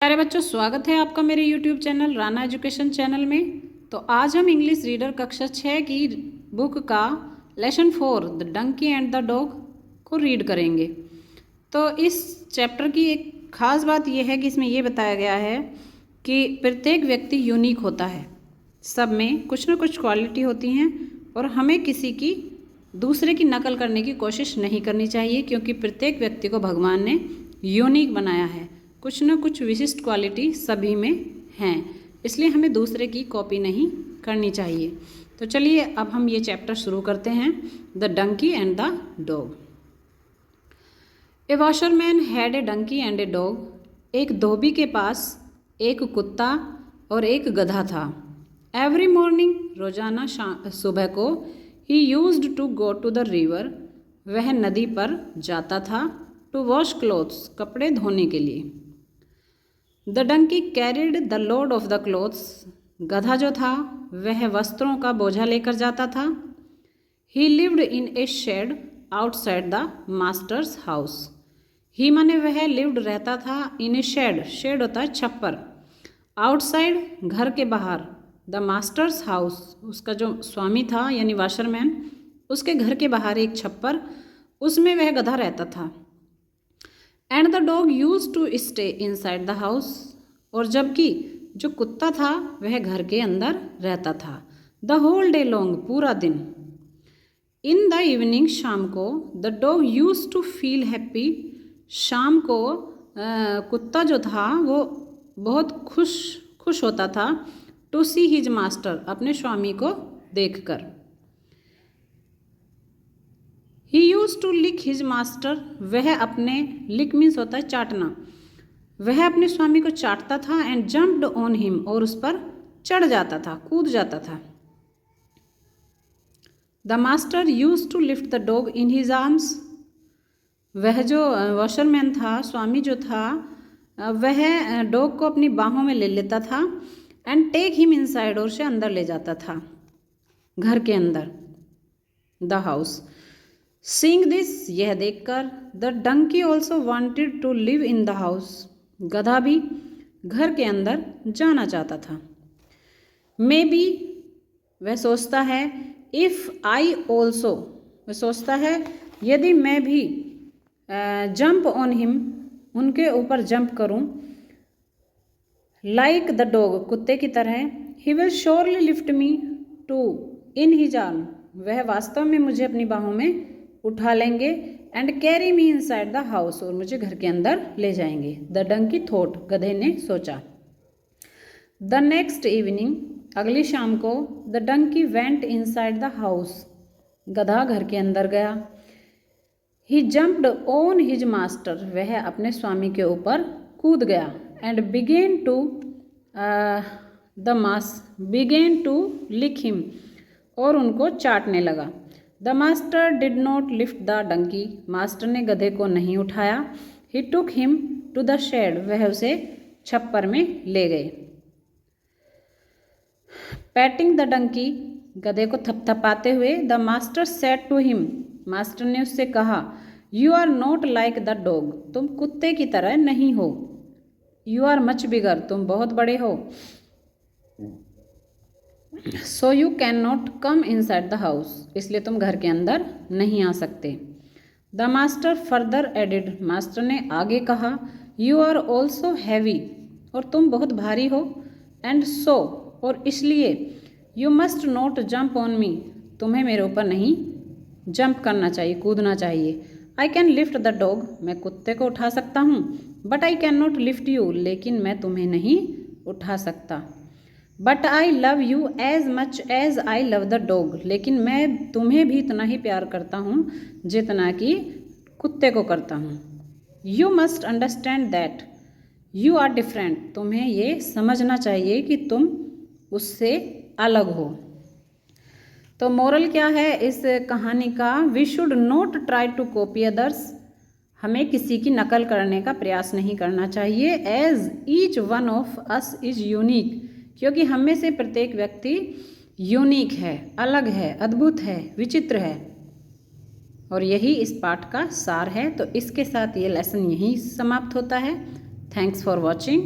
प्यारे बच्चों, स्वागत है आपका मेरे YouTube channel Rana education channel में। तो आज हम इंग्लिश रीडर कक्षा 6 की बुक का lesson 4 the donkey and the dog को रीड करेंगे। तो इस चैप्टर की एक ख़ास बात यह है कि इसमें यह बताया गया है कि प्रत्येक व्यक्ति यूनिक होता है, सब में कुछ न कुछ क्वालिटी होती हैं और हमें किसी की दूसरे की नकल करने की कोशिश नहीं करनी चाहिए, क्योंकि प्रत्येक व्यक्ति को भगवान ने यूनिक बनाया है। कुछ न कुछ विशिष्ट क्वालिटी सभी में हैं, इसलिए हमें दूसरे की कॉपी नहीं करनी चाहिए। तो चलिए अब हम ये चैप्टर शुरू करते हैं, the donkey and the dog. A washerman had a donkey and a dog. एक धोबी के पास एक कुत्ता और एक गधा था। एवरी मॉर्निंग, रोजाना सुबह को, he used to go to the river, वह नदी पर जाता था, टू वॉश क्लोथ्स, कपड़े धोने के लिए। The donkey carried the load of the clothes, गधा जो था वह वस्त्रों का बोझा लेकर जाता था। He lived in a shed outside the master's house. He माने वह लिव्ड रहता था, इन ए शेड, शेड होता है छप्पर, आउटसाइड घर के बाहर, द मास्टर्स हाउस, उसका जो स्वामी था यानी वॉशरमैन, उसके घर के बाहर एक छप्पर, उसमें वह गधा रहता था। And the dog use to stay inside the house, और जबकि जो कुत्ता था वह घर के अंदर रहता था। द होल डे लॉन्ग, पूरा दिन। इन द इवनिंग, शाम को, the dog use to feel happy, शाम को कुत्ता जो था वो बहुत खुश होता था, टू सी हिज मास्टर, अपने स्वामी को देखकर। He used to lick his master, वह अपने, लिक मीन्स होता है चाटना, वह अपने स्वामी को चाटता था। एंड जम्प्ड ऑन हिम, और उस पर चढ़ जाता था, कूद जाता था। The master use to lift the dog in his arms, वह जो वॉशरमैन था, स्वामी जो था, वह डॉग को अपनी बाहों में ले लेता था। एंड टेक हिम इनसाइड, और उसे अंदर ले जाता था, घर के अंदर, द हाउस। सीइंग दिस, यह देखकर, the donkey also wanted to live in the house, गधा भी घर के अंदर जाना चाहता था। मे बी, वह सोचता है, इफ़ आई ऑल्सो, वह सोचता है यदि मैं भी जंप ऑन हिम, उनके ऊपर जंप करूं, लाइक द डॉग, कुत्ते की तरह, he will surely lift me to in his arm, वह वास्तव में मुझे अपनी बाहों में उठा लेंगे। And carry me inside the house, और मुझे घर के अंदर ले जाएंगे। द डंकी थॉट, गधे ने सोचा। द नेक्स्ट इवनिंग, अगली शाम को, the donkey went inside the house, गधा घर के अंदर गया। He jumped on his master, वह अपने स्वामी के ऊपर कूद गया। And began to lick him, और उनको चाटने लगा। The master did not lift the donkey, master ने गधे को नहीं उठाया। He took him to the shed, वह उसे छप्पर में ले गए। पैटिंग द डंकी, गधे को थपथपाते हुए, the master said to him, master ने उससे कहा, you are not like the dog, तुम कुत्ते की तरह नहीं हो। यू आर मच बिगर, तुम बहुत बड़े हो। So you can not come inside the house, इसलिए तुम घर के अंदर नहीं आ सकते। The master further added, master ने आगे कहा, यू आर ऑल्सो हैवी, और तुम बहुत भारी हो। एंड सो, और इसलिए, you must not jump on me, तुम्हें मेरे ऊपर नहीं जंप करना चाहिए, कूदना चाहिए। I can lift the dog, मैं कुत्ते को उठा सकता हूँ, but I can not lift you, लेकिन मैं तुम्हें नहीं उठा सकता। But I love you as much as I love the dog, लेकिन मैं तुम्हें भी इतना ही प्यार करता हूँ जितना कि कुत्ते को करता हूँ। You must understand that you are different, तुम्हें ये समझना चाहिए कि तुम उससे अलग हो। तो मोरल क्या है इस कहानी का? We should not try to copy others, हमें किसी की नकल करने का प्रयास नहीं करना चाहिए। As each one of us is unique, क्योंकि हम में से प्रत्येक व्यक्ति यूनिक है, अलग है, अद्भुत है, विचित्र है, और यही इस पाठ का सार है। तो इसके साथ ये लेसन यहीं समाप्त होता है। Thanks for watching.